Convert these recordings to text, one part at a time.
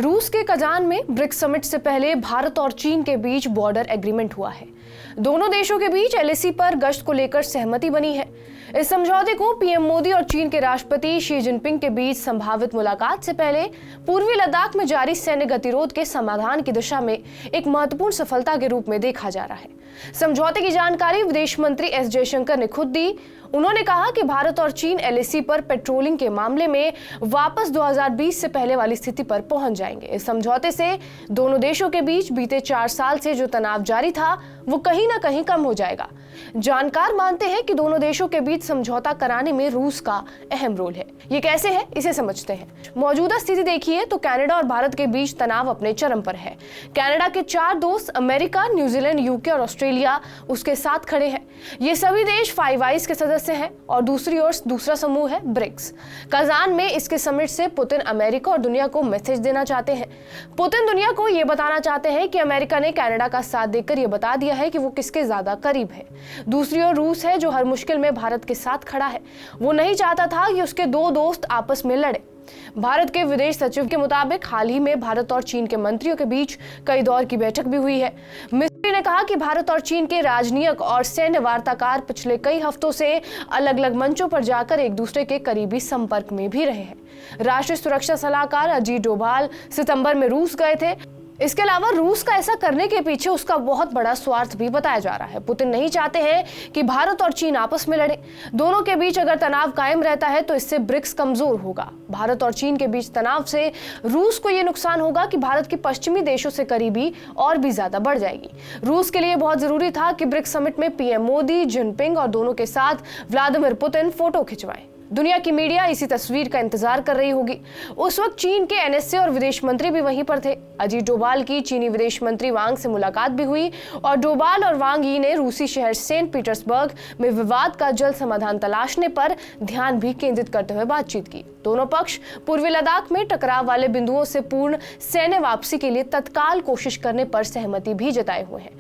रूस के कजान में ब्रिक्स समिट से पहले भारत और चीन के बीच बॉर्डर एग्रीमेंट हुआ है। दोनों देशों के बीच एलएसी पर गश्त को लेकर सहमति बनी है। इस समझौते को पीएम मोदी और चीन के राष्ट्रपति शी जिनपिंग के बीच संभावित मुलाकात से पहले पूर्वी लद्दाख में जारी सैन्य गतिरोध के समाधान की दिशा में एक महत्वपूर्ण सफलता के रूप में देखा जा रहा है। समझौते की जानकारी विदेश मंत्री एस जयशंकर ने खुद दी। उन्होंने कहा कि भारत और चीन एलएसी पर पेट्रोलिंग के मामले में वापस 2020 से पहले वाली स्थिति पर पहुंच जाएंगे। इस समझौते से दोनों देशों के बीच बीते 4 साल से जो तनाव जारी था वो कहीं ना कहीं कम हो जाएगा। जानकार मानते हैं कि दोनों देशों के बीच समझौता कराने में रूस का अहम रोल है। ये कैसे है, इसे समझते हैं। मौजूदा स्थिति देखिए तो कनाडा और भारत के बीच तनाव अपने चरम पर है। कनाडा के 4 दोस्त अमेरिका, न्यूजीलैंड, यूके और ऑस्ट्रेलिया उसके साथ खड़े हैं। ये सभी देश 5 आइज के सदस्य हैं और दूसरी ओर दूसरा समूह है ब्रिक्स। कजान में इसके समिट से पुतिन अमेरिका और दुनिया को मैसेज देना चाहते हैं। पुतिन दुनिया को यह बताना चाहते हैं कि अमेरिका ने कनाडा का साथ देकर यह बता दिया है कि वो किसके ज्यादा करीब है। दूसरी ओर रूस है जो हर मुश्किल में भारत के साथ खड़ा है। वो नहीं चाहता था कि उसके 2 दोस्त आपस में लड़े। भारत के विदेश सचिव के मुताबिक हाल ही में भारत और चीन के मंत्रियों के बीच कई दौर की बैठक भी हुई है। मिस्त्री ने कहा कि भारत और चीन के राजनयिक और सैन्य वार्ताकार पिछले कई हफ्तों से अलग अलग मंचों पर जाकर एक दूसरे के करीबी संपर्क में भी रहे हैं। राष्ट्रीय सुरक्षा सलाहकार अजीत डोभाल सितंबर में रूस गए थे। इसके अलावा रूस का ऐसा करने के पीछे उसका बहुत बड़ा स्वार्थ भी बताया जा रहा है। पुतिन नहीं चाहते हैं कि भारत और चीन आपस में लड़े। दोनों के बीच अगर तनाव कायम रहता है तो इससे ब्रिक्स कमजोर होगा। भारत और चीन के बीच तनाव से रूस को यह नुकसान होगा कि भारत की पश्चिमी देशों से करीबी और भी ज्यादा बढ़ जाएगी। रूस के लिए बहुत जरूरी था कि ब्रिक्स समिट में पीएम मोदी, जिनपिंग और दोनों के साथ व्लादिमीर पुतिन फोटो खिंचवाएं। दुनिया की मीडिया इसी तस्वीर का इंतजार कर रही होगी। उस वक्त चीन के एनएसए और विदेश मंत्री भी वहीं पर थे। अजीत डोभाल की चीनी विदेश मंत्री वांग से मुलाकात भी हुई और डोभाल और वांग यी ने रूसी शहर सेंट पीटर्सबर्ग में विवाद का जल्द समाधान तलाशने पर ध्यान भी केंद्रित करते हुए बातचीत की। दोनों पक्ष पूर्वी लद्दाख में टकराव वाले बिंदुओं से पूर्ण सैन्य वापसी के लिए तत्काल कोशिश करने पर सहमति भी जताए हुए हैं।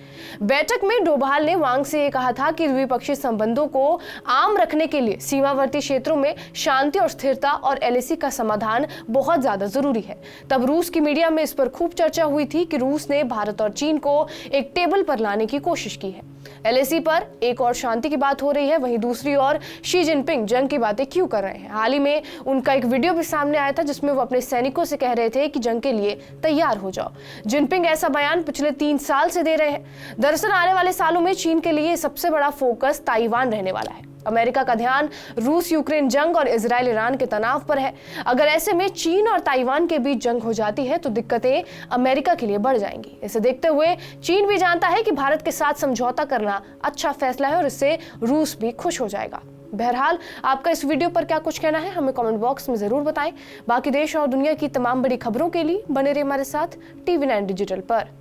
बैठक में डोभाल ने वांग से कहा था कि द्विपक्षीय संबंधों को आम रखने के लिए सीमावर्ती क्षेत्रों में शांति और स्थिरता और एलएसी का समाधान बहुत ज्यादा जरूरी है। तब रूस की मीडिया में इस पर खूब चर्चा हुई थी कि रूस ने भारत और चीन को एक टेबल पर लाने की कोशिश की है। एलएसी पर एक और शांति की बात हो रही है, वहीं दूसरी ओर शी जिनपिंग जंग की बातें क्यों कर रहे हैं। हाल ही में उनका एक वीडियो भी सामने आया था जिसमें वो अपने सैनिकों से कह रहे थे कि जंग के लिए तैयार हो जाओ। जिनपिंग ऐसा बयान पिछले 3 साल से दे रहे हैं। दरअसल आने वाले सालों में चीन के लिए सबसे बड़ा फोकस ताइवान रहने वाला है। अमेरिका का ध्यान रूस यूक्रेन जंग और इजराइल ईरान के तनाव पर है। अगर ऐसे में चीन और ताइवान के बीच जंग हो जाती है तो दिक्कतें अमेरिका के लिए बढ़ जाएंगी। इसे देखते हुए चीन भी जानता है कि भारत के साथ समझौता करना अच्छा फैसला है और इससे रूस भी खुश हो जाएगा। बहरहाल आपका इस वीडियो पर क्या कुछ कहना है हमें कमेंट बॉक्स में जरूर बताएं। बाकी देश और दुनिया की तमाम बड़ी खबरों के लिए बने रहिए हमारे साथ TV9 डिजिटल पर।